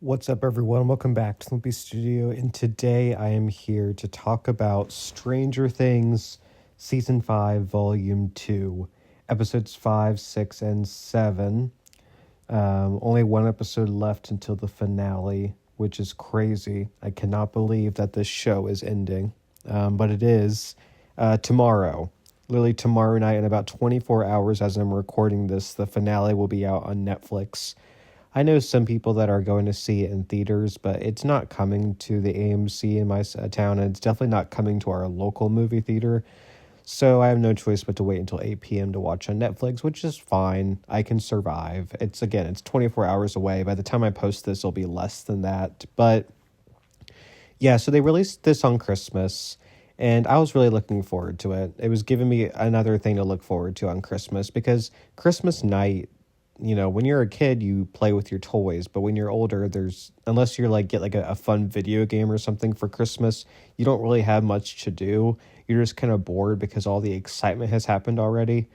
What's up, everyone? Welcome back to Slimpy Studio, and today I am here to talk about Stranger Things Season 5, Volume 2, Episodes 5, 6, and 7. Only one episode left until the finale, which is crazy. I cannot believe that this show is ending, but it is tomorrow. Literally tomorrow night, in about 24 hours as I'm recording this, the finale will be out on Netflix. I know some people that are going to see it in theaters, but it's not coming to the AMC in my town, and it's definitely not coming to our local movie theater. So I have no choice but to wait until 8 p.m. to watch on Netflix, which is fine. I can survive. It's 24 hours away. By the time I post this, it'll be less than that. But yeah, so they released this on Christmas, and I was really looking forward to it. It was giving me another thing to look forward to on Christmas, because Christmas night, when you're a kid, you play with your toys, but when you're older, unless you're get a fun video game or something for Christmas, you don't really have much to do. You're just kind of bored because all the excitement has happened already.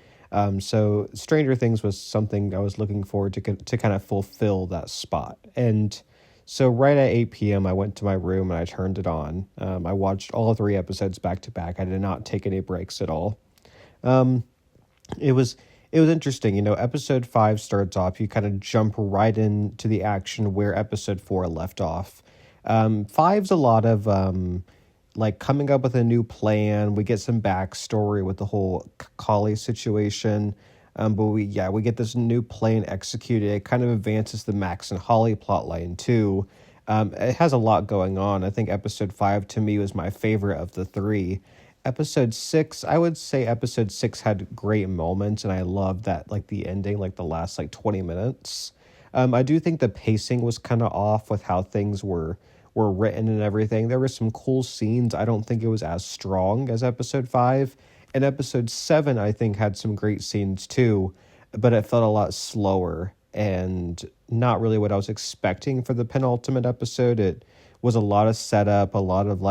So Stranger Things was something I was looking forward to kind of fulfill that spot. And so right at 8 p.m., I went to my room and I turned it on. I watched all 3 episodes back to back. I did not take any breaks at all. It was interesting. Episode 5 starts off, you kind of jump right into the action where episode 4 left off. 5's a lot of coming up with a new plan. We get some backstory with the whole Collie situation. But we get this new plan executed. It kind of advances the Max and Holly plotline too. It has a lot going on. I think episode 5 to me was my favorite of the 3. Episode 6, I would say episode 6 had great moments, and I loved that, the ending, the last 20 minutes. I do think the pacing was kind of off with how things were written and everything. There were some cool scenes. I don't think it was as strong as episode 5. And episode 7, I think, had some great scenes too, but it felt a lot slower and not really what I was expecting for the penultimate episode. It was a lot of setup, a lot of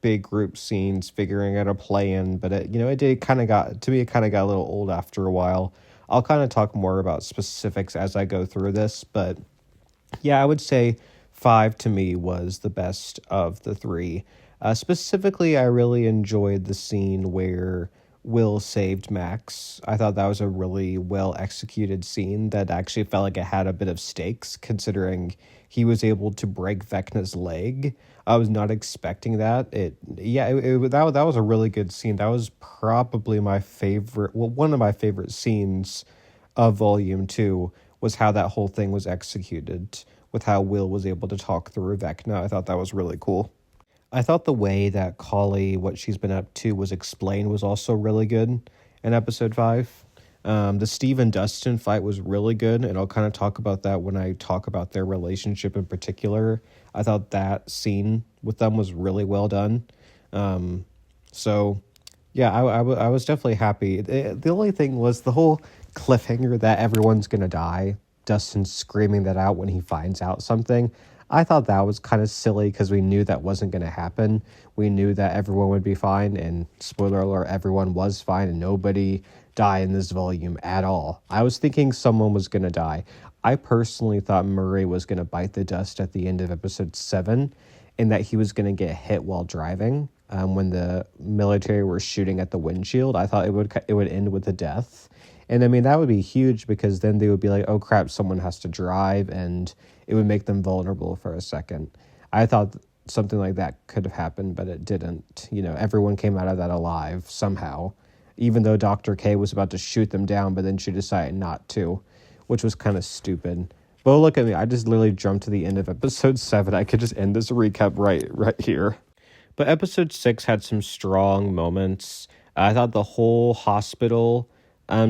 big group scenes, figuring out a plan, but it kind of got a little old after a while. I'll kind of talk more about specifics as I go through this, but yeah, I would say 5 to me was the best of the 3. Specifically, I really enjoyed the scene where Will saved Max. I thought that was a really well executed scene that actually felt like it had a bit of stakes, considering he was able to break Vecna's leg. I was not expecting that. That was a really good scene. That was probably my favorite. Well, one of my favorite scenes of Volume 2 was how that whole thing was executed, with how Will was able to talk through Vecna. I thought that was really cool. I thought the way that Collie, what she's been up to, was explained was also really good in episode 5. The Steve and Dustin fight was really good, and I'll kind of talk about that when I talk about their relationship in particular. I thought that scene with them was really well done. So, yeah, I was definitely happy. The only thing was the whole cliffhanger that everyone's going to die. Dustin screaming that out when he finds out something. I thought that was kind of silly because we knew that wasn't going to happen. We knew that everyone would be fine, and spoiler alert, everyone was fine, and nobody died in this volume at all. I was thinking someone was going to die. I personally thought Murray was going to bite the dust at the end of episode 7, and that he was going to get hit while driving. When the military were shooting at the windshield, I thought it would end with a death. And I mean, that would be huge, because then they would be like, oh crap, someone has to drive, and it would make them vulnerable for a second. I thought something like that could have happened, but it didn't. Everyone came out of that alive somehow, even though Dr. K was about to shoot them down, but then she decided not to, which was kind of stupid. But look at me, I just literally jumped to the end of episode 7. I could just end this recap right here. But episode 6 had some strong moments. I thought the whole hospital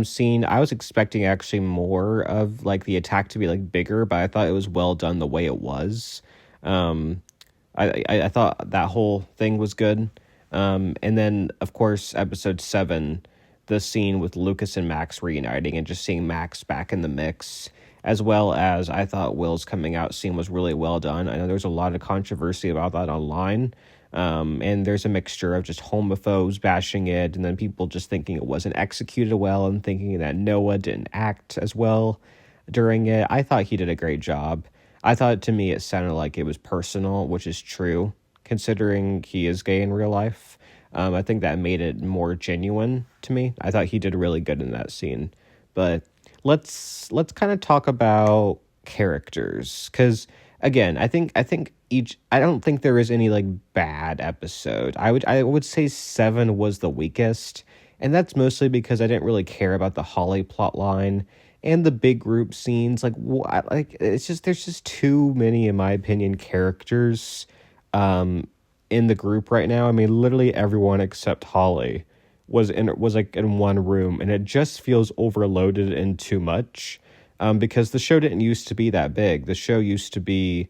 scene, I was expecting actually more of the attack to be bigger, but I thought it was well done the way it was. I thought that whole thing was good. And then of course episode 7, the scene with Lucas and Max reuniting and just seeing Max back in the mix, as well as I thought Will's coming out scene was really well done. I know there's a lot of controversy about that online, And there's a mixture of just homophobes bashing it, and then people just thinking it wasn't executed well, and thinking that Noah didn't act as well during it. I thought he did a great job. I thought, to me, it sounded like it was personal, which is true, considering he is gay in real life. I think that made it more genuine to me. I thought he did really good in that scene. But let's kind of talk about characters, because again, I think each, I don't think there is any like bad episode. I would say 7 was the weakest, and that's mostly because I didn't really care about the Holly plot line and the big group scenes. Like it's just, there's just too many, in my opinion, characters in the group right now. I mean, literally everyone except Holly was like in one room, and it just feels overloaded and too much. Because the show didn't used to be that big. The show used to be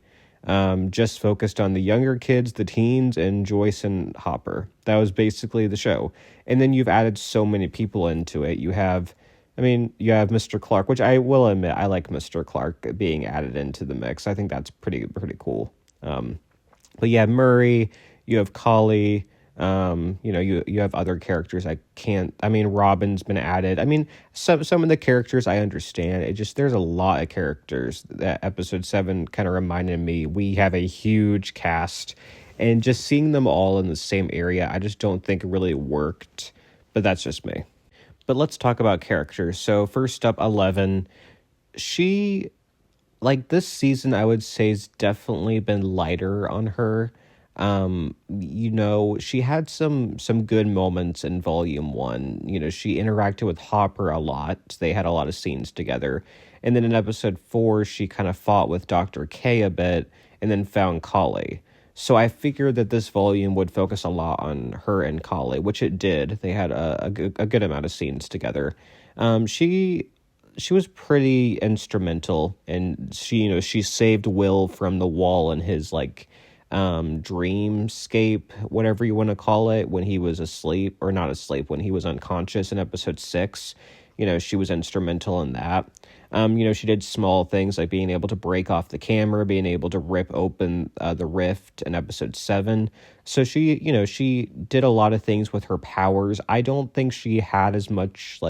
just focused on the younger kids, the teens, and Joyce and Hopper. That was basically the show. And then you've added so many people into it. You have Mr. Clark, which I will admit, I like Mr. Clark being added into the mix. I think that's pretty cool. But yeah, Murray, you have Collie, you have other characters. Robin's been added. I mean, some of the characters I understand. It just, there's a lot of characters that episode 7 kind of reminded me. We have a huge cast, and just seeing them all in the same area, I just don't think it really worked. But that's just me. But let's talk about characters. So first up, 11. She, like, this season, I would say, has definitely been lighter on her. She had some good moments in volume 1. She interacted with Hopper a lot. They had a lot of scenes together. And then in episode 4, she kind of fought with Dr. K a bit, and then found Collie. So I figured that this volume would focus a lot on her and Collie, which it did. They had a good amount of scenes together. She was pretty instrumental, and she saved Will from the wall in his dreamscape, whatever you want to call it, when he was asleep, or not asleep, when he was unconscious in episode 6. She was instrumental in that. She did small things like being able to break off the camera, being able to rip open the rift in episode 7. So she did a lot of things with her powers. I don't think she had as much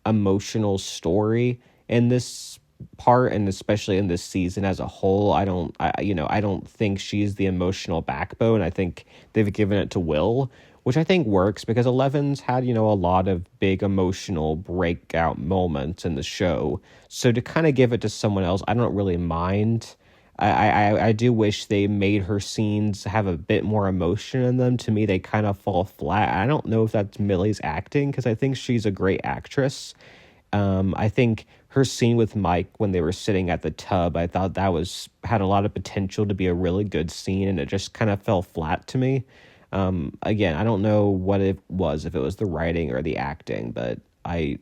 emotional story in this part, and especially in this season as a whole. I don't think she's the emotional backbone. I think they've given it to Will, which I think works, because 11's had a lot of big emotional breakout moments in the show. So to kind of give it to someone else, I don't really mind. I do wish they made her scenes have a bit more emotion in them. To me, they kind of fall flat. I don't know if that's Millie's acting, because I think she's a great actress. I think her scene with Mike when they were sitting at the tub, I thought that had a lot of potential to be a really good scene, and it just kind of fell flat to me. Again, I don't know what it was, if it was the writing or the acting, but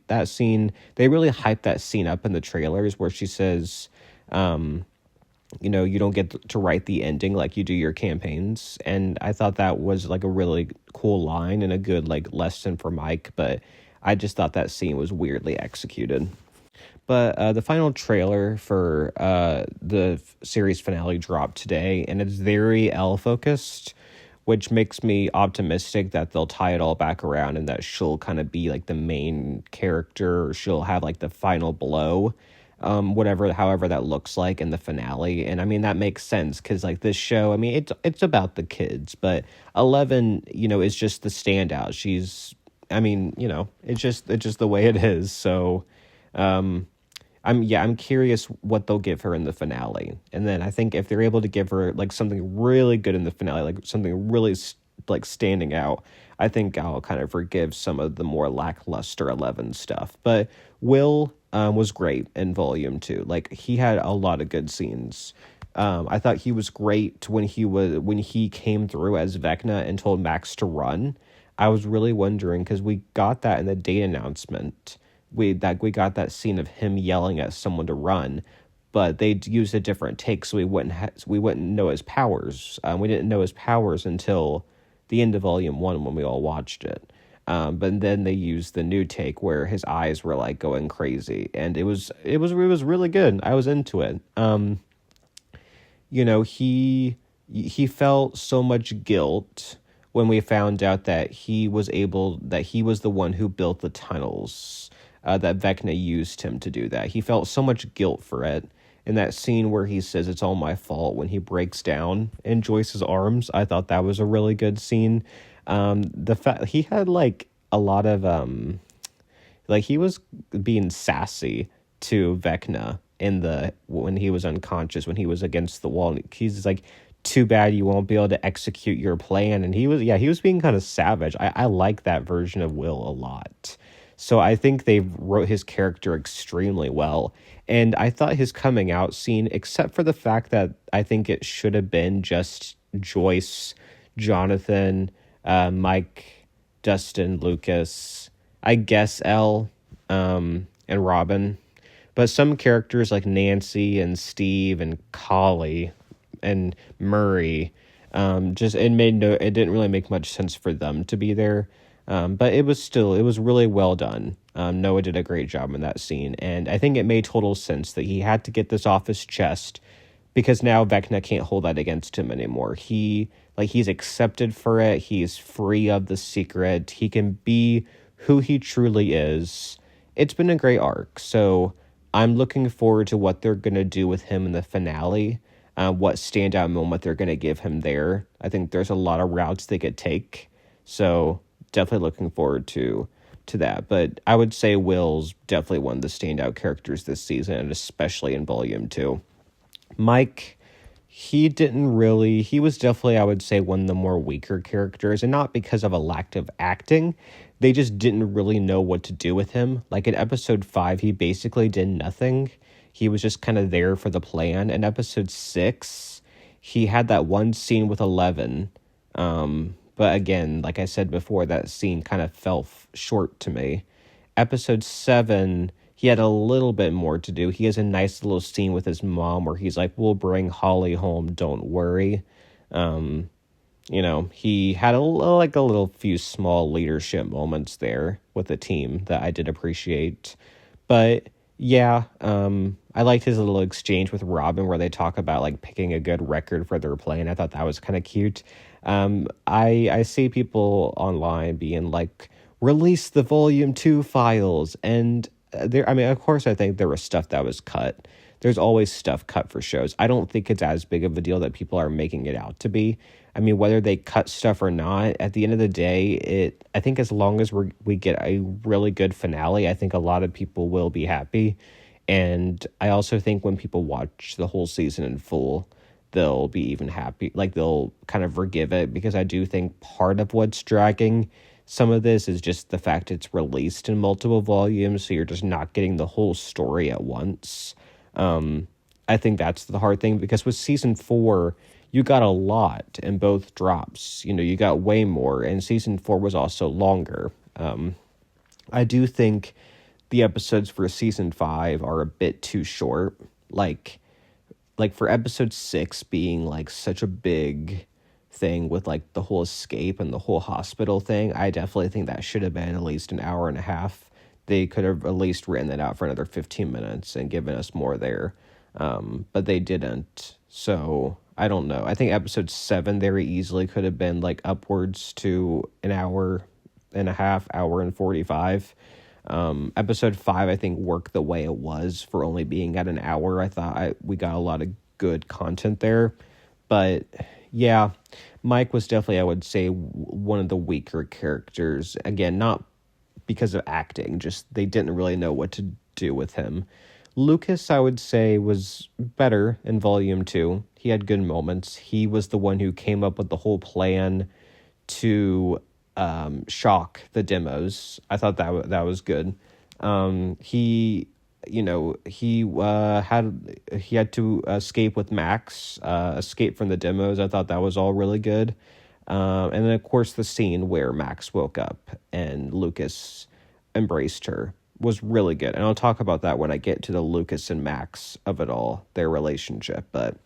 that scene, they really hyped that scene up in the trailers where she says, you don't get to write the ending like you do your campaigns. And I thought that was a really cool line and a good lesson for Mike, but I just thought that scene was weirdly executed. But the final trailer for the series finale dropped today, and it's very Elle-focused, which makes me optimistic that they'll tie it all back around, and that she'll kind of be the main character, or she'll have the final blow, however that looks like in the finale. And I mean, that makes sense, because this show, I mean, it's about the kids, but 11, is just the standout. It's just the way it is. So, I'm curious what they'll give her in the finale. And then I think if they're able to give her something really good in the finale, something really standing out, I think I'll kind of forgive some of the more lackluster 11 stuff. But Will was great in volume 2. He had a lot of good scenes. I thought he was great when he came through as Vecna and told Max to run. I was really wondering, because we got that in the date announcement. We got that scene of him yelling at someone to run, but they used a different take, so we wouldn't know his powers. We didn't know his powers until the end of volume 1 when we all watched it. But then they used the new take where his eyes were going crazy, and it was really good. I was into it. he felt so much guilt when we found out that he was the one who built the tunnels, that Vecna used him to do that. He felt so much guilt for it. In that scene where he says it's all my fault when he breaks down in Joyce's arms, I thought that was a really good scene. The fact he had like a lot of like he was being sassy to Vecna in the when he was unconscious, when he was against the wall. He's like, too bad you won't be able to execute your plan. And he was being kind of savage. I like that version of Will a lot. So I think they wrote his character extremely well. And I thought his coming out scene, except for the fact that I think it should have been just Joyce, Jonathan, Mike, Dustin, Lucas, I guess Elle, and Robin. But some characters like Nancy and Steve and Collie and Murray, it didn't really make much sense for them to be there. But it was really well done. Noah did a great job in that scene, and I think it made total sense that he had to get this off his chest because now Vecna can't hold that against him anymore. He's accepted for it. He's free of the secret. He can be who he truly is. It's been a great arc, so I'm looking forward to what they're going to do with him in the finale, what standout moment they're going to give him there. I think there's a lot of routes they could take, so definitely looking forward to that. But I would say Will's definitely one of the standout characters this season, and especially in Volume 2. Mike, he was definitely, I would say, one of the more weaker characters, and not because of a lack of acting. They just didn't really know what to do with him. Like in episode 5, he basically did nothing. He was just kind of there for the plan. In episode 6, he had that one scene with 11. But again, like I said before, that scene kind of fell short to me. Episode 7, he had a little bit more to do. He has a nice little scene with his mom where he's like, we'll bring Holly home, don't worry. He had a little few small leadership moments there with the team that I did appreciate. But yeah, I liked his little exchange with Robin where they talk about like picking a good record for their play, and I thought that was kind of cute. I see people online being like, release the volume 2 files, and of course I think there was stuff that was cut. There's always stuff cut for shows. I don't think it's as big of a deal that people are making it out to be. I mean, whether they cut stuff or not, at the end of the day, I think as long as we get a really good finale, I think a lot of people will be happy. And I also think when people watch the whole season in full, they'll be even happy. Like, they'll kind of forgive it, because I do think part of what's dragging some of this is just the fact it's released in multiple volumes, so you're just not getting the whole story at once. I think that's the hard thing, because with season 4, you got a lot in both drops. You got way more, and season 4 was also longer. I do think the episodes for season 5 are a bit too short. Like for episode 6 being like such a big thing with like the whole escape and the whole hospital thing, I definitely think that should have been at least an hour and a half. They could have at least written that out for another 15 minutes and given us more there. But they didn't. So I don't know. I think episode 7 very easily could have been like upwards to an hour and a half, hour and 45. Episode 5, I think, worked the way it was for only being at an hour. I thought we got a lot of good content there. But yeah, Mike was definitely, I would say, one of the weaker characters. Again, not because of acting, just they didn't really know what to do with him. Lucas, I would say, was better in Volume 2. He had good moments. He was the one who came up with the whole plan to shock the demos. I thought that was good. He had to escape with Max, escape from the demos. I thought that was all really good. And then, of course, the scene where Max woke up and Lucas embraced her was really good. And I'll talk about that when I get to the Lucas and Max of it all, their relationship. But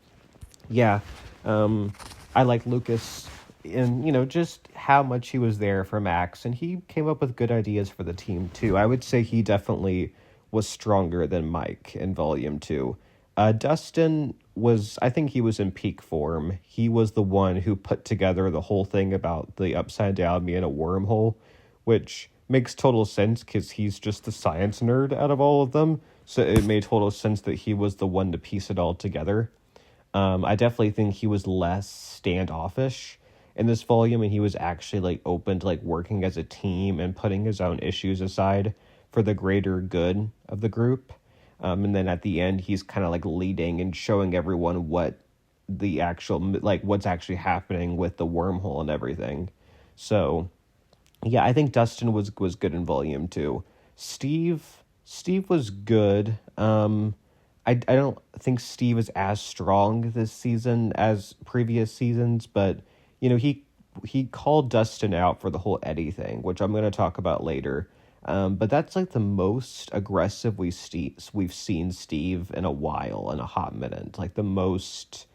yeah, I like Lucas and, just how much he was there for Max. And he came up with good ideas for the team, too. I would say he definitely was stronger than Mike in Volume 2. Dustin was, I think he was in peak form. He was the one who put together the whole thing about the upside down being a wormhole, which makes total sense because he's just the science nerd out of all of them. So it made total sense that he was the one to piece it all together. I definitely think he was less standoffish in this volume, and he was actually like open to like working as a team and putting his own issues aside for the greater good of the group. And then at the end, he's kind of like leading and showing everyone what the actual, like what's actually happening with the wormhole and everything. So yeah, I think Dustin was good in volume 2. Steve was good. I don't think Steve is as strong this season as previous seasons, but he called Dustin out for the whole Eddie thing, which I'm going to talk about later. But that's like the most aggressive we've seen Steve in a while, in a hot minute. Like the most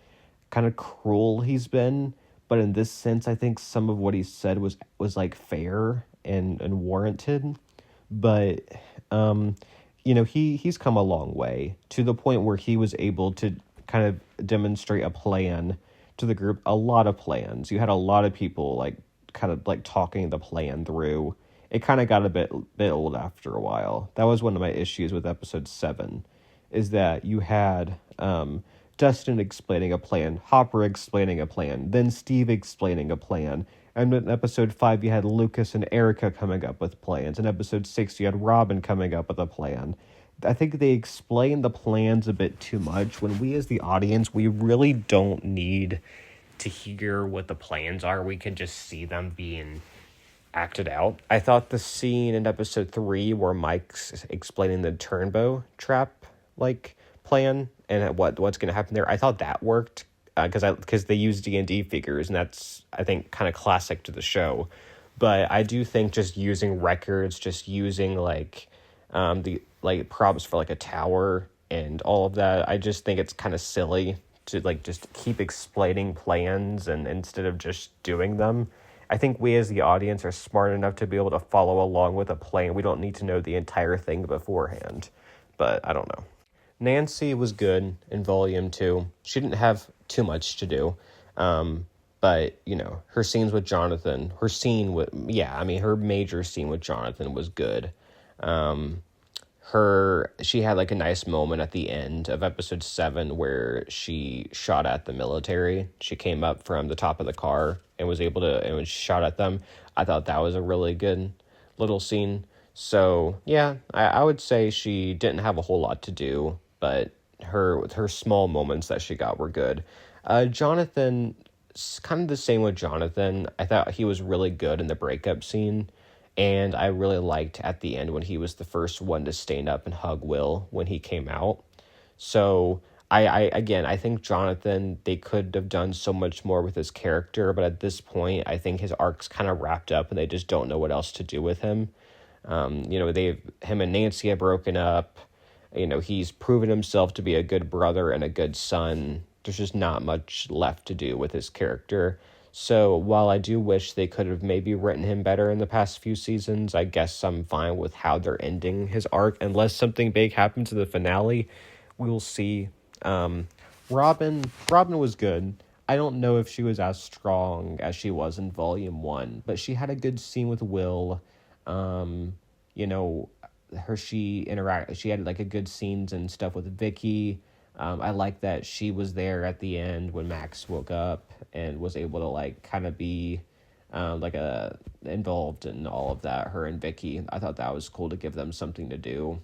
kind of cruel he's been. But in this sense, I think some of what he said was like fair and warranted. But he's come a long way to the point where he was able to kind of demonstrate a plan to the group. A lot of plans. You had a lot of people like kind of like talking the plan through. It kind of got a bit old after a while. That was one of my issues with episode 7, is that you had Dustin explaining a plan, Hopper explaining a plan, then Steve explaining a plan. And in episode 5, you had Lucas and Erica coming up with plans. In episode 6, you had Robin coming up with a plan. I think they explain the plans a bit too much, when we as the audience, we really don't need to hear what the plans are. We can just see them being acted out. I thought the scene in episode 3 where Mike's explaining the turnbow trap like plan and what's going to happen there, I thought that worked because they use D&D figures, and that's, I think, kind of classic to the show. But I do think just using records, just using like the like props for like a tower and all of that, I just think it's kind of silly to like just keep explaining plans and instead of just doing them. I think we as the audience are smart enough to be able to follow along with a plan. We don't need to know the entire thing beforehand. But I don't know. Nancy was good in volume 2. She didn't have too much to do. But, her scenes with Jonathan, her major scene with Jonathan was good. She had like a nice moment at the end of episode 7 where she shot at the military. She came up from the top of the car and was able to, and shot at them. I thought that was a really good little scene. So yeah, I would say she didn't have a whole lot to do, but her small moments that she got were good. Jonathan, kind of the same with Jonathan. I thought he was really good in the breakup scene. And I really liked at the end when he was the first one to stand up and hug Will when he came out. So I think Jonathan, they could have done so much more with his character, but at this point, I think his arc's kind of wrapped up and they just don't know what else to do with him. Him and Nancy have broken up. He's proven himself to be a good brother and a good son. There's just not much left to do with his character. So while I do wish they could have maybe written him better in the past few seasons, I guess I'm fine with how they're ending his arc. Unless something big happens in the finale, we will see. Robin was good. I don't know if she was as strong as she was in volume 1, but she had a good scene with Will. She had like a good scenes and stuff with Vicky. I like that she was there at the end when Max woke up and was able to like kind of be involved in all of that, her and Vicky. I thought that was cool to give them something to do.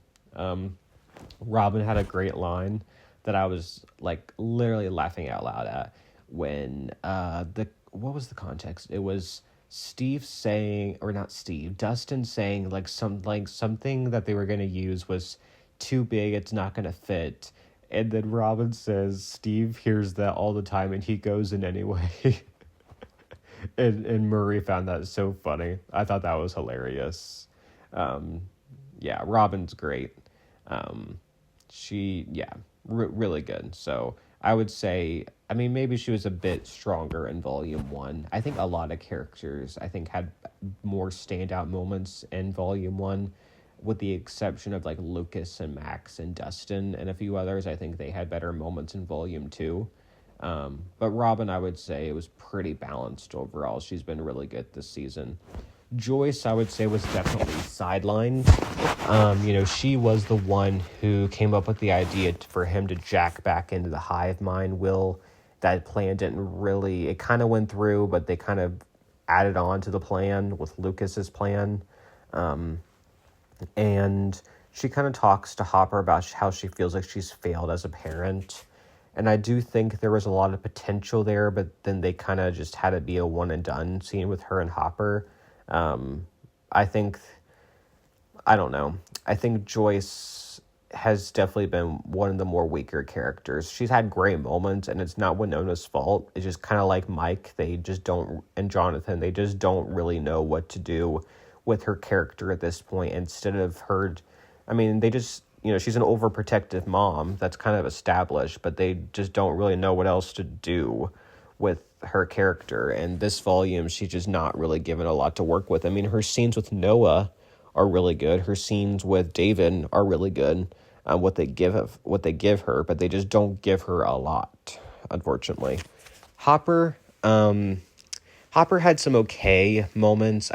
Robin had a great line that I was like literally laughing out loud at when what was the context? It was Dustin saying something that they were going to use was too big, it's not going to fit. And then Robin says Steve hears that all the time and he goes in anyway. and Murray found that so funny. I thought that was hilarious. Robin's great. Really good. So I would say, maybe she was a bit stronger in volume 1. I think a lot of characters, had more standout moments in volume 1. with the exception of like Lucas and Max and Dustin and a few others. I think they had better moments in volume 2. But Robin, I would say it was pretty balanced overall. She's been really good this season. Joyce, I would say, was definitely sidelined. She was the one who came up with the idea for him to jack back into the hive mind. That plan didn't really, it kind of went through, but they kind of added on to the plan with Lucas's plan. And she kind of talks to Hopper about how she feels like she's failed as a parent. And I do think there was a lot of potential there, but then they kind of just had it be a one and done scene with her and Hopper. I don't know. I think Joyce has definitely been one of the more weaker characters. She's had great moments, and it's not Winona's fault. It's just kind of like Mike. And Jonathan, they just don't really know what to do with her character at this point. Instead of her, they just, she's an overprotective mom. That's kind of established, but they just don't really know what else to do with her character. And this volume, she's just not really given a lot to work with. Her scenes with Noah are really good. Her scenes with David are really good. What they give her, but they just don't give her a lot, unfortunately. Hopper had some okay moments.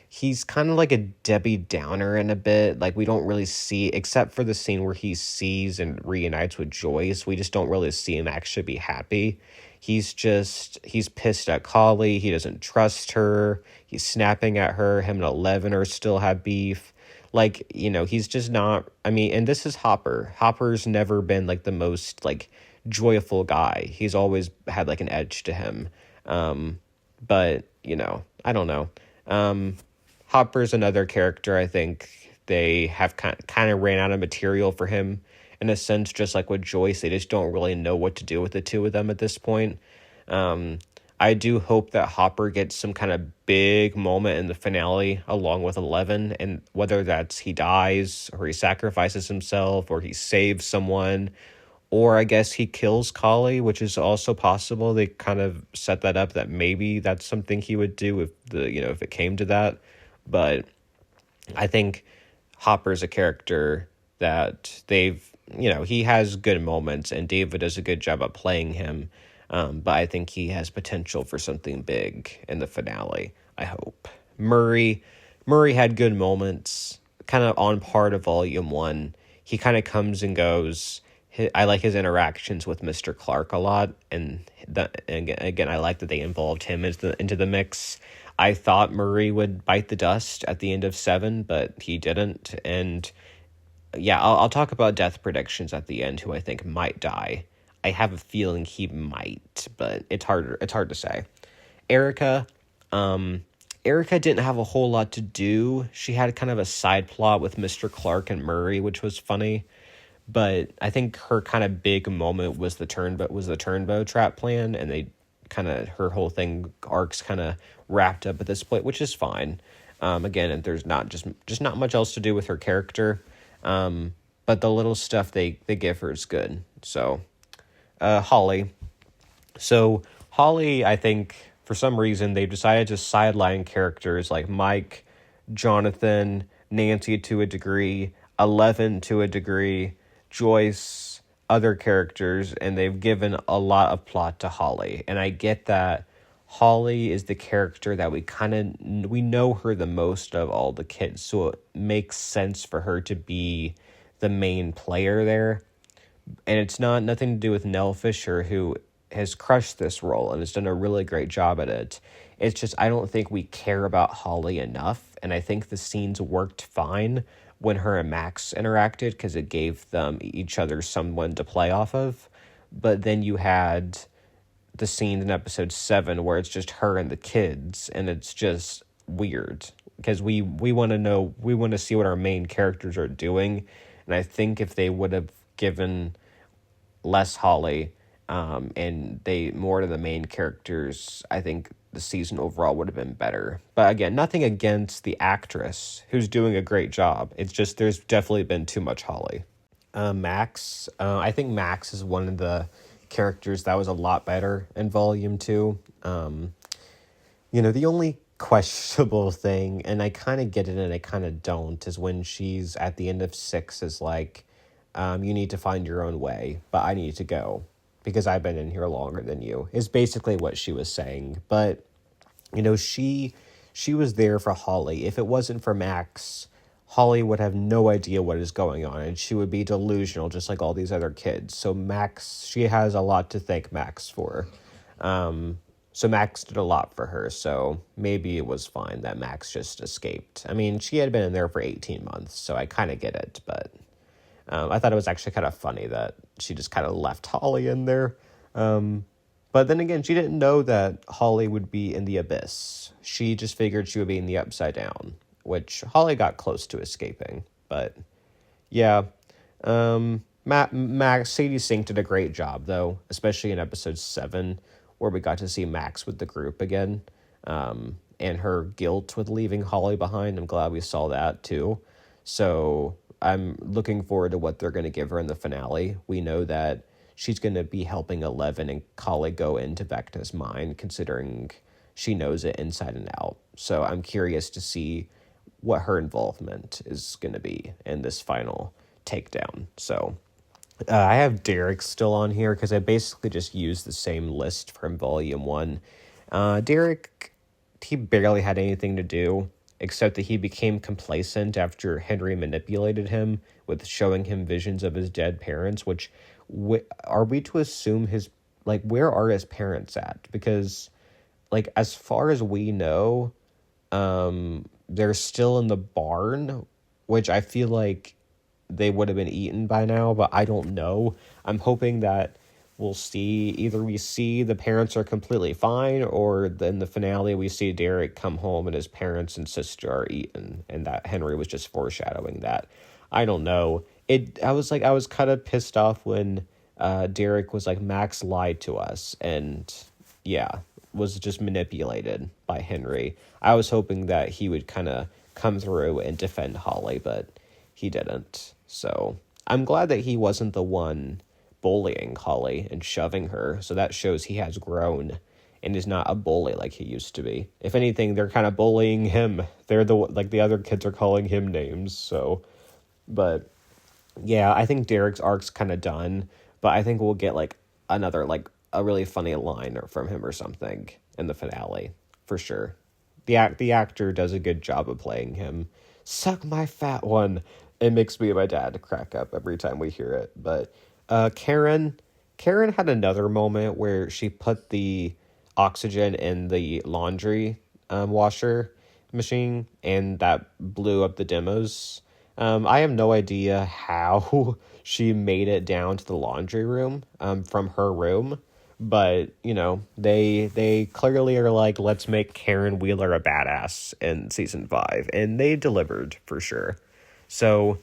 He's kind of like a Debbie Downer in a bit. Like, we don't really see, except for the scene where he sees and reunites with Joyce, we just don't really see him actually be happy. He's pissed at Collie. He doesn't trust her. He's snapping at her. Him and Eleven are still have beef. He's just not, and this is Hopper. Hopper's never been, the most, joyful guy. He's always had, an edge to him. But, I don't know. Hopper's another character, I think they have kind of ran out of material for him. In a sense, just like with Joyce, they just don't really know what to do with the two of them at this point. I do hope that Hopper gets some kind of big moment in the finale along with Eleven, and whether that's he dies or he sacrifices himself or he saves someone, or I guess he kills Collie, which is also possible. They kind of set that up that maybe that's something he would do if it came to that. But I think Hopper's a character that he has good moments, and David does a good job at playing him. But I think he has potential for something big in the finale, I hope. Murray had good moments, kind of on par to Volume 1. He kind of comes and goes. I like his interactions with Mr. Clark a lot, and again, I like that they involved him into the mix. I thought Murray would bite the dust at the end of 7, but he didn't, and yeah, I'll talk about death predictions at the end, who I think might die. I have a feeling he might, but it's hard to say. Erica didn't have a whole lot to do. She had kind of a side plot with Mr. Clark and Murray, which was funny. But I think her kind of big moment was the turnbow trap plan, and her whole thing arc's kind of wrapped up at this point, which is fine. Again, and there's not just not much else to do with her character. But the little stuff they give her is good. So, Holly. So Holly, I think for some reason they've decided to sideline characters like Mike, Jonathan, Nancy to a degree, Eleven to a degree, Joyce, other characters, and they've given a lot of plot to Holly. And I get that Holly is the character that we know her the most of all the kids, so it makes sense for her to be the main player there. And it's nothing to do with Nell Fisher, who has crushed this role and has done a really great job at it. It's just I don't think we care about Holly enough, and I think the scenes worked fine when her and Max interacted because it gave them each other someone to play off of. But then you had the scene in episode 7 where it's just her and the kids, and it's just weird because we want to see what our main characters are doing. And I think if they would have given less Holly and they more to the main characters, I think the season overall would have been better. But again, nothing against the actress who's doing a great job. It's just there's definitely been too much Holly. Max, I think Max is one of the characters that was a lot better in Volume 2. The only questionable thing, and I kind of get it and I kind of don't, is when she's at the end of 6 is like, you need to find your own way, but I need to go because I've been in here longer than you, is basically what she was saying. But, she was there for Holly. If it wasn't for Max, Holly would have no idea what is going on, and she would be delusional just like all these other kids. So Max, she has a lot to thank Max for. So Max did a lot for her, so maybe it was fine that Max just escaped. I mean, she had been in there for 18 months, so I kind of get it, but I thought it was actually kind of funny that she just kind of left Holly in there. But then again, she didn't know that Holly would be in the abyss. She just figured she would be in the upside down, which Holly got close to escaping. But yeah, Sadie Sink did a great job, though, especially in episode 7, where we got to see Max with the group again, and her guilt with leaving Holly behind. I'm glad we saw that, too. So I'm looking forward to what they're going to give her in the finale. We know that she's going to be helping Eleven and Holly go into Vecna's mind, considering she knows it inside and out. So I'm curious to see what her involvement is going to be in this final takedown. So I have Derek still on here because I basically just used the same list from Volume 1. Derek, he barely had anything to do, except that he became complacent after Henry manipulated him with showing him visions of his dead parents, which, are we to assume where are his parents at? Because, as far as we know, they're still in the barn, which I feel like they would have been eaten by now, but I don't know. I'm hoping that we see the parents are completely fine, or in the finale we see Derek come home and his parents and sister are eaten, and that Henry was just foreshadowing that. I don't know. I was kind of pissed off when Derek was like, Max lied to us, and was just manipulated by Henry. I was hoping that he would kind of come through and defend Holly, but he didn't. So I'm glad that he wasn't the one bullying Holly and shoving her. So that shows he has grown and is not a bully like he used to be. If anything, they're kind of bullying him. They're the other kids are calling him names. So, but yeah, I think Derek's arc's kind of done, but I think we'll get another a really funny line from him or something in the finale for sure. The actor does a good job of playing him. Suck my fat one. It makes me and my dad crack up every time we hear it. But Karen had another moment where she put the oxygen in the laundry washer machine, and that blew up the demos. I have no idea how she made it down to the laundry room from her room. But, they clearly are like, let's make Karen Wheeler a badass in season 5. And they delivered for sure. So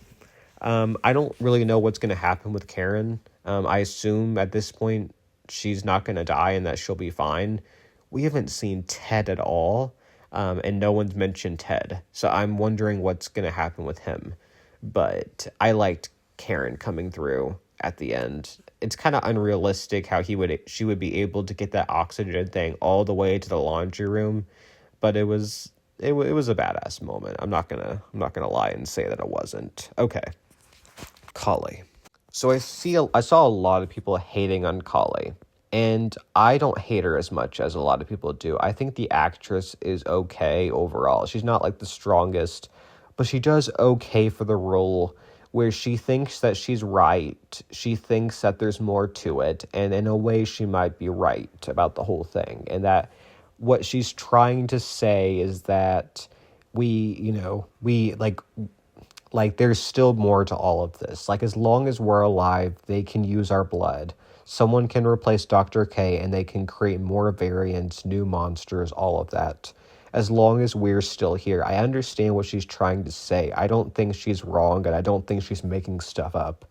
I don't really know what's going to happen with Karen. I assume at this point she's not going to die and that she'll be fine. We haven't seen Ted at all. And no one's mentioned Ted. So I'm wondering what's going to happen with him. But I liked Karen coming through at the end. It's kind of unrealistic how she would be able to get that oxygen thing all the way to the laundry room, but it was a badass moment. I'm not gonna lie and say that it wasn't. Okay, Kali. So I saw a lot of people hating on Kali, and I don't hate her as much as a lot of people do. I think the actress is okay overall. She's not the strongest, but she does okay for the role, where she thinks that she's right. She thinks that there's more to it, and in a way she might be right about the whole thing, and that what she's trying to say is that there's still more to all of this. As long as we're alive, they can use our blood. Someone can replace Dr. K, and they can create more variants, new monsters, all of that. As long as we're still here. I understand what she's trying to say. I don't think she's wrong, and I don't think she's making stuff up.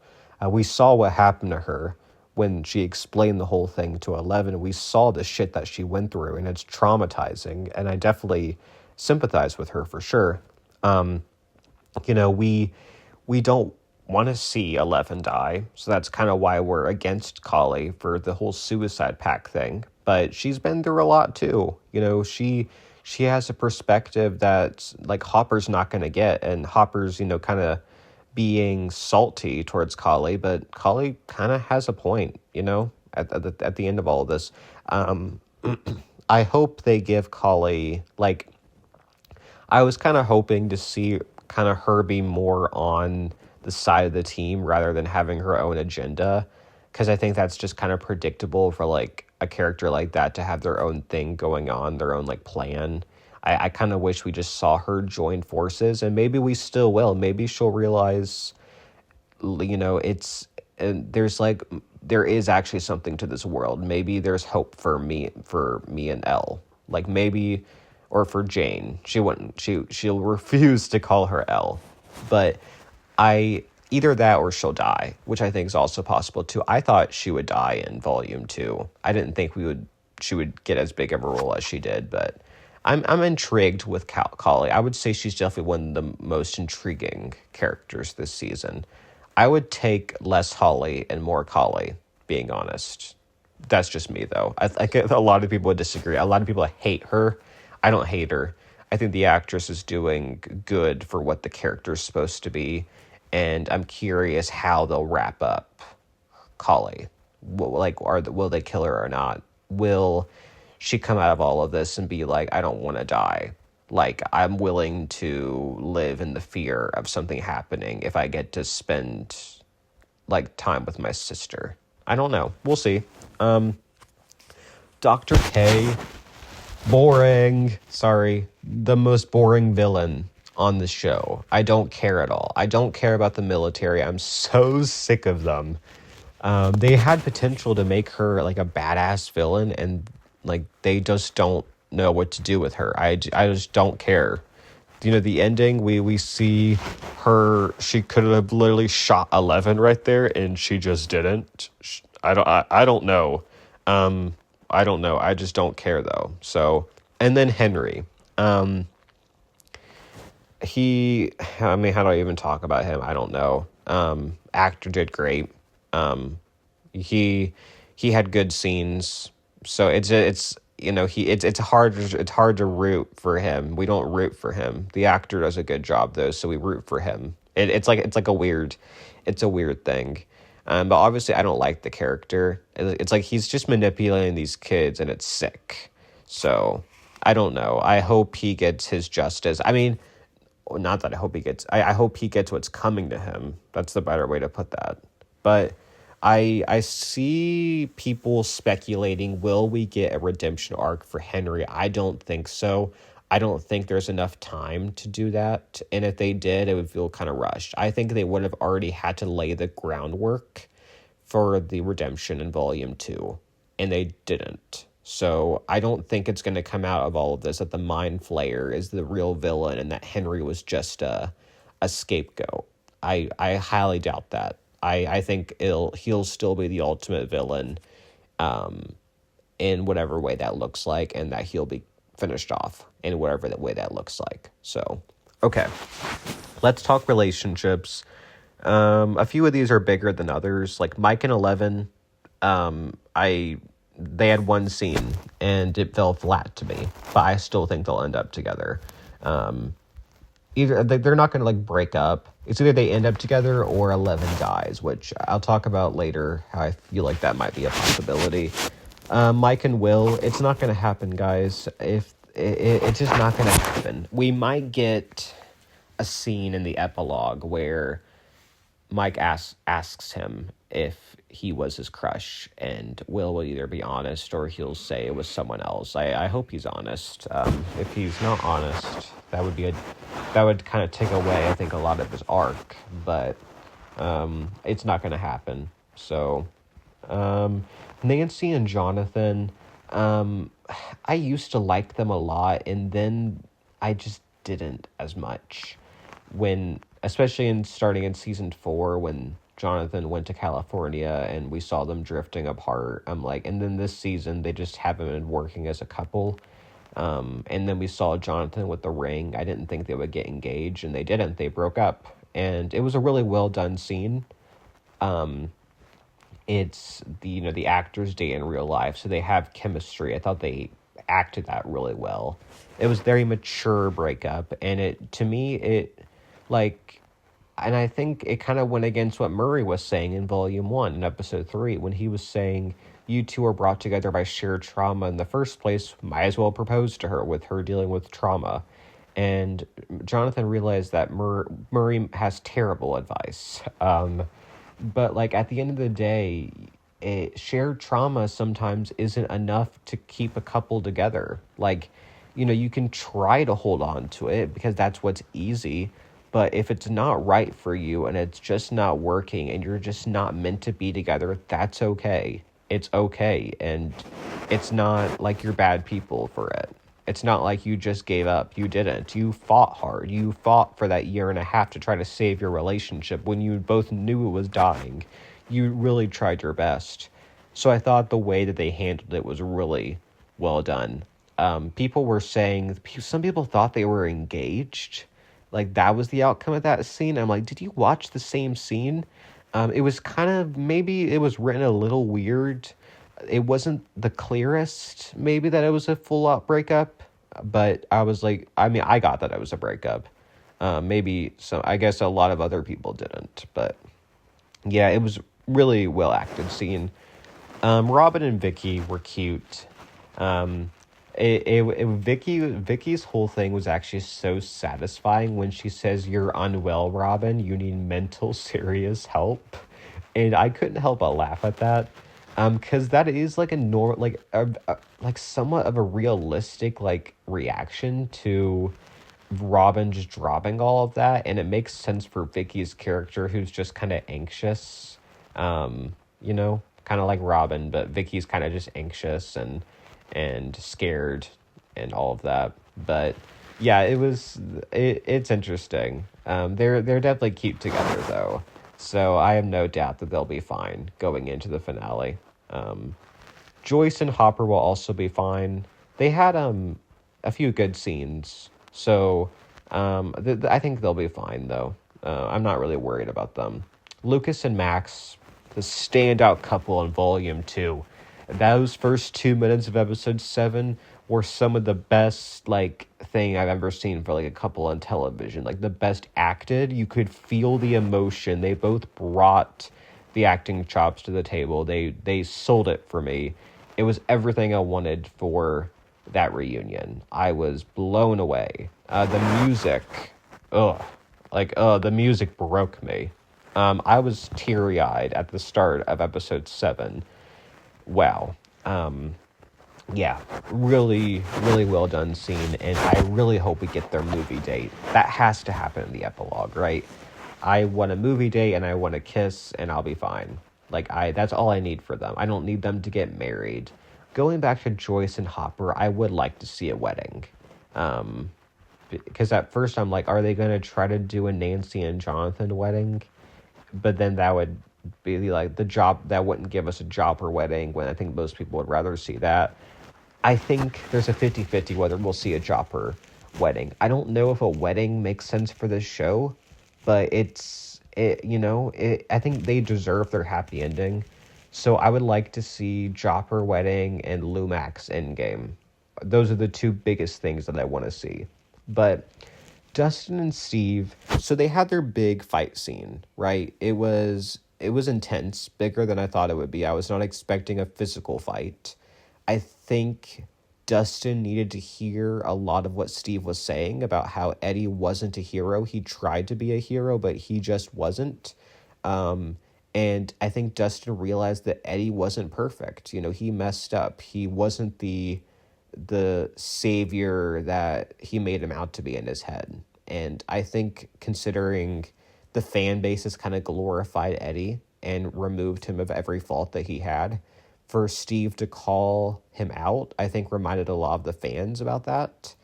We saw what happened to her when she explained the whole thing to 11. We saw the shit that she went through, and it's traumatizing, and I definitely sympathize with her for sure. We don't want to see 11 die, so that's kind of why we're against Kali for the whole suicide pact thing. But she's been through a lot too. she has a perspective that like Hopper's not going to get, and Hopper's, kind of being salty towards Kali, but Kali kind of has a point, at the end of all of this. I hope they give Kali, like, I was kind of hoping to see kind of her be more on the side of the team rather than having her own agenda, because I think that's just kind of predictable for like a character like that to have their own thing going on, their own like plan. I kind of wish we just saw her join forces, and maybe we still will. Maybe she'll realize, it's, and there is actually something to this world. Maybe there's hope for me and Elle. Like maybe, or for Jane. She'll refuse to call her Elle. But either that or she'll die, which I think is also possible too. I thought she would die in volume 2. I didn't think she would get as big of a role as she did, but I'm intrigued with Kali. I would say she's definitely one of the most intriguing characters this season. I would take less Holly and more Kali, being honest. That's just me, though. I get a lot of people would disagree. A lot of people hate her. I don't hate her. I think the actress is doing good for what the character is supposed to be, and I'm curious how they'll wrap up Kali. Will they kill her or not? Will she come out of all of this and be like, I don't want to die? Like, I'm willing to live in the fear of something happening if I get to spend, like, time with my sister. I don't know. We'll see. Dr. K, boring. Sorry. The most boring villain on the show. I don't care at all. I don't care about the military. I'm so sick of them. They had potential to make her, like, a badass villain, and, like, they just don't know what to do with her. I just don't care. The ending, we see her, she could have literally shot 11 right there, and she just didn't. I don't know. I don't know. I just don't care, though. So, and then Henry. How do I even talk about him? I don't know. Actor did great. He had good scenes. So it's hard to root for him. We don't root for him. The actor does a good job though, so we root for him. It's a weird thing. But obviously I don't like the character. It's like he's just manipulating these kids, and it's sick. So I don't know. I hope he gets his justice. I mean, not that I hope he gets. I hope he gets what's coming to him. That's the better way to put that. But I see people speculating, will we get a redemption arc for Henry? I don't think so. I don't think there's enough time to do that. And if they did, it would feel kind of rushed. I think they would have already had to lay the groundwork for the redemption in Volume 2. And they didn't. So I don't think it's going to come out of all of this that the Mind Flayer is the real villain and that Henry was just a scapegoat. I highly doubt that. I think he'll still be the ultimate villain in whatever way that looks like, and that he'll be finished off in whatever way that looks like. So, okay. Let's talk relationships. A few of these are bigger than others. Like Mike and 11, they had one scene, and it fell flat to me, but I still think they'll end up together. Either they're not going to like break up. It's either they end up together or 11 dies, which I'll talk about later, how I feel like that might be a possibility. Mike and Will, it's not going to happen, guys. It's just not going to happen. We might get a scene in the epilogue where Mike asks him if he was his crush, and will either be honest or he'll say it was someone else. I hope he's honest. If he's not honest, that would kind of take away, I think, a lot of his arc, but it's not going to happen. So Nancy and Jonathan, I used to like them a lot, and then I just didn't as much especially starting in season 4 when Jonathan went to California and we saw them drifting apart. I'm like, and then this season they just haven't been working as a couple. And then we saw Jonathan with the ring. I didn't think they would get engaged, and they didn't. They broke up, and it was a really well done scene. It's the actors date in real life, so they have chemistry. I thought they acted that really well. It was very mature breakup, and to me, like, and I think it kind of went against what Murray was saying in Volume 1 in Episode 3, when he was saying, you two are brought together by shared trauma in the first place, might as well propose to her with her dealing with trauma. And Jonathan realized that Murray has terrible advice. But, like, at the end of the day, shared trauma sometimes isn't enough to keep a couple together. Like, you can try to hold on to it because that's what's easy. But if it's not right for you and it's just not working and you're just not meant to be together, that's okay. It's okay. And it's not like you're bad people for it. It's not like you just gave up. You didn't. You fought hard. You fought for that year and a half to try to save your relationship when you both knew it was dying. You really tried your best. So I thought the way that they handled it was really well done. People were saying, some people thought they were engaged. Like, that was the outcome of that scene. I'm like, did you watch the same scene? It was kind of, maybe it was written a little weird. It wasn't the clearest, maybe, that it was a full-out breakup. But I was like, I got that it was a breakup. Maybe some, I guess a lot of other people didn't. But yeah, it was really well-acted scene. Robin and Vicky were cute. Vicky's whole thing was actually so satisfying when she says, "You're unwell, Robin. You need mental serious help," and I couldn't help but laugh at that, because that is like like somewhat of a realistic like reaction to Robin just dropping all of that, and it makes sense for Vicky's character, who's just kind of anxious, kind of like Robin, but Vicky's kind of just anxious and scared and all of that. But yeah, it's interesting. They're definitely cute together though, so I have no doubt that they'll be fine going into the finale. Joyce and Hopper will also be fine. They had a few good scenes, so I think they'll be fine though. I'm not really worried about them. Lucas and Max, the standout couple in Volume 2. Those first 2 minutes of Episode 7 were some of the best, thing I've ever seen for, a couple on television. The best acted. You could feel the emotion. They both brought the acting chops to the table. They sold it for me. It was everything I wanted for that reunion. I was blown away. The music, the music broke me. I was teary-eyed at the start of Episode 7. Wow. Yeah, really, really well done scene, and I really hope we get their movie date. That has to happen in the epilogue, right? I want a movie date, and I want a kiss, and I'll be fine. That's all I need for them. I don't need them to get married. Going back to Joyce and Hopper, I would like to see a wedding. Because at first I'm like, are they going to try to do a Nancy and Jonathan wedding? But then that would be the job, that wouldn't give us a Jopper wedding, when I think most people would rather see that. I think there's a 50-50 whether we'll see a Jopper wedding. I don't know if a wedding makes sense for this show, but I think they deserve their happy ending. So I would like to see Jopper wedding and Lumax endgame. Those are the two biggest things that I want to see. But Dustin and Steve, so they had their big fight scene, right? It was intense, bigger than I thought it would be. I was not expecting a physical fight. I think Dustin needed to hear a lot of what Steve was saying about how Eddie wasn't a hero. He tried to be a hero, but he just wasn't. And I think Dustin realized that Eddie wasn't perfect. He messed up. He wasn't the savior that he made him out to be in his head. And I think, considering the fan base has kind of glorified Eddie and removed him of every fault that he had, for Steve to call him out, I think reminded a lot of the fans about that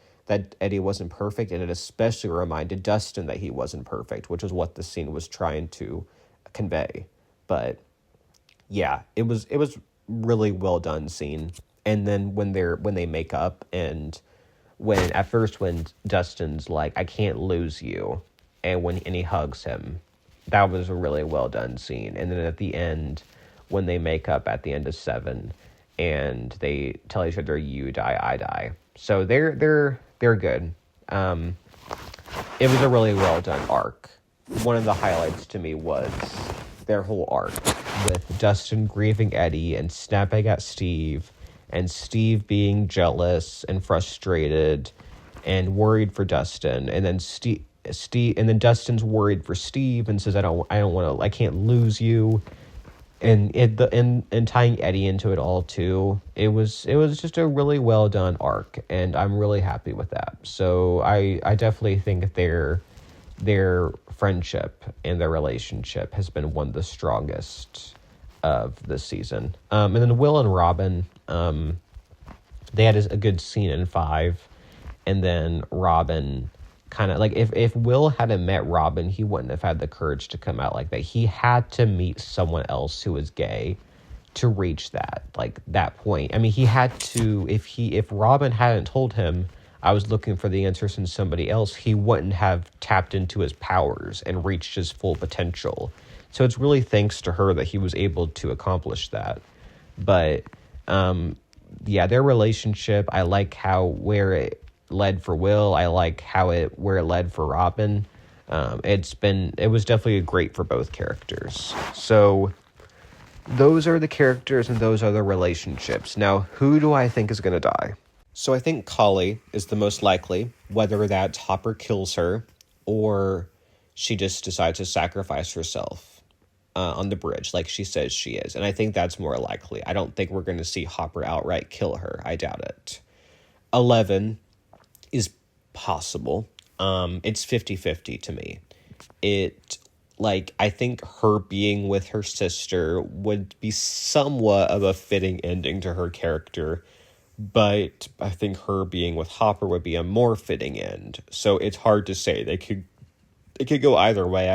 Eddie wasn't perfect, and it especially reminded Dustin that he wasn't perfect, which is what the scene was trying to convey. But yeah, it was really well done scene. And then when they make up, and when Dustin's like, "I can't lose you," and he hugs him, that was a really well done scene. And then at the end, when they make up at the end of 7, and they tell each other, "You die, I die." So they're good. It was a really well done arc. One of the highlights to me was their whole arc with Dustin grieving Eddie and snapping at Steve, and Steve being jealous and frustrated and worried for Dustin, and then and then Dustin's worried for Steve and says, I don't want to, I can't lose you." And tying Eddie into it all too, it was just a really well done arc, and I'm really happy with that. So I definitely think their friendship and their relationship has been one of the strongest of this season. And then Will and Robin, they had a good scene in 5, and then Robin kind of, like, if Will hadn't met Robin, he wouldn't have had the courage to come out like that. He had to meet someone else who was gay to reach that point. I mean, he had to, if Robin hadn't told him, "I was looking for the answers in somebody else," he wouldn't have tapped into his powers and reached his full potential. So it's really thanks to her that he was able to accomplish that. But yeah, their relationship, I like where it led for Will. I like where it led for Robin. It was definitely great for both characters. So those are the characters and those are the relationships. Now, who do I think is going to die? So I think Kali is the most likely, whether that's Hopper kills her or she just decides to sacrifice herself on the bridge like she says she is. And I think that's more likely. I don't think we're going to see Hopper outright kill her. I doubt it. 11 is possible. It's 50-50 to me. I think her being with her sister would be somewhat of a fitting ending to her character, but I think her being with Hopper would be a more fitting end. So it's hard to say. It could go either way.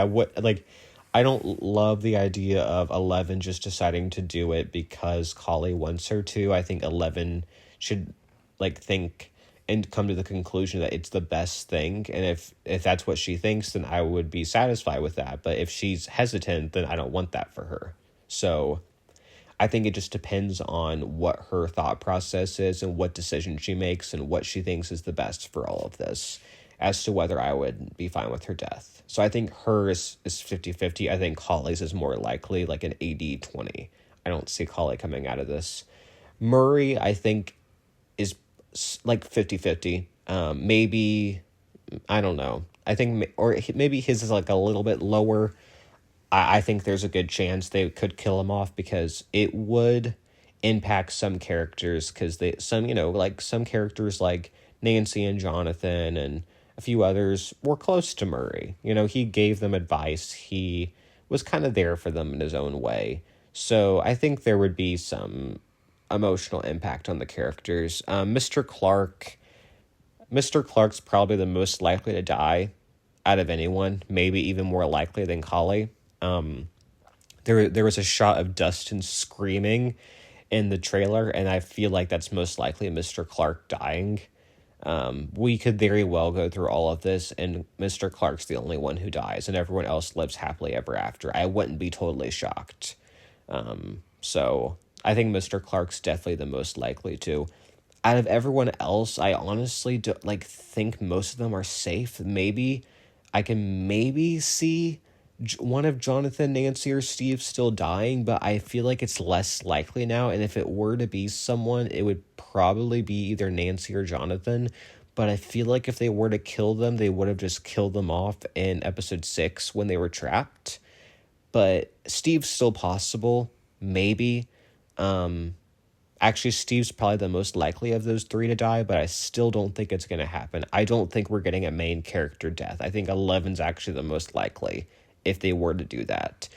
I don't love the idea of 11 just deciding to do it because Kali wants her to. I think 11 should think and come to the conclusion that it's the best thing. And if that's what she thinks, then I would be satisfied with that. But if she's hesitant, then I don't want that for her. So I think it just depends on what her thought process is and what decision she makes and what she thinks is the best for all of this as to whether I would be fine with her death. So I think hers is 50-50. I think Holly's is more likely, like an 80-20. I don't see Holly coming out of this. Murray, I think, is like 50-50. Maybe, I don't know. I think, or maybe his is like a little bit lower. I think there's a good chance they could kill him off because it would impact some characters because some characters like Nancy and Jonathan and a few others were close to Murray. He gave them advice. He was kind of there for them in his own way. So I think there would be some emotional impact on the characters. Mr. Clark's probably the most likely to die out of anyone, maybe even more likely than Kali. There was a shot of Dustin screaming in the trailer, and I feel like that's most likely Mr. Clark dying. We could very well go through all of this, and Mr. Clark's the only one who dies, and everyone else lives happily ever after. I wouldn't be totally shocked. So I think Mr. Clark's definitely the most likely to. Out of everyone else, I honestly think most of them are safe. Maybe I can see one of Jonathan, Nancy, or Steve still dying, but I feel like it's less likely now. And if it were to be someone, it would probably be either Nancy or Jonathan. But I feel like if they were to kill them, they would have just killed them off in episode 6 when they were trapped. But Steve's still possible, maybe. Actually, Steve's probably the most likely of those 3 to die, but I still don't think it's going to happen. I don't think we're getting a main character death. I think 11's actually the most likely if they were to do that.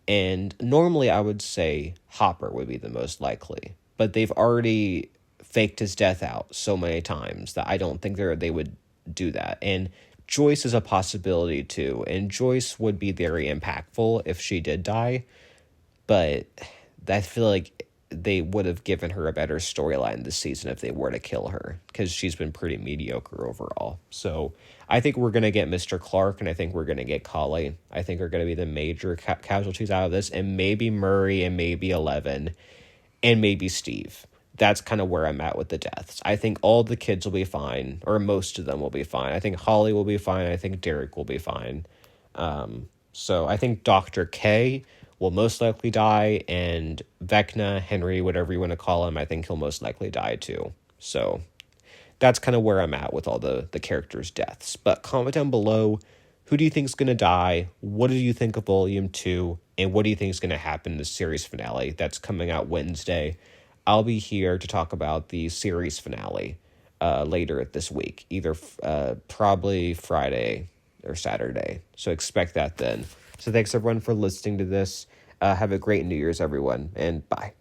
And normally I would say Hopper would be the most likely, but they've already faked his death out so many times that I don't think they would do that. And Joyce is a possibility too, and Joyce would be very impactful if she did die, but I feel like they would have given her a better storyline this season if they were to kill her, because she's been pretty mediocre overall. So I think we're going to get Mr. Clark, and I think we're going to get Kali. I think are going to be the major casualties out of this, and maybe Murray and maybe 11. and maybe Steve. That's kind of where I'm at with the deaths. I think all the kids will be fine, or most of them will be fine. I think Holly will be fine. I think Derek will be fine. So I think Dr. K will most likely die, and Vecna, Henry, whatever you want to call him, I think he'll most likely die too. So that's kind of where I'm at with all the characters' deaths. But comment down below, who do you think is going to die? What do you think of Volume 2? And what do you think is going to happen in the series finale that's coming out Wednesday? I'll be here to talk about the series finale later this week, either probably Friday or Saturday. So expect that then. So thanks everyone for listening to this. Have a great New Year's, everyone, and bye.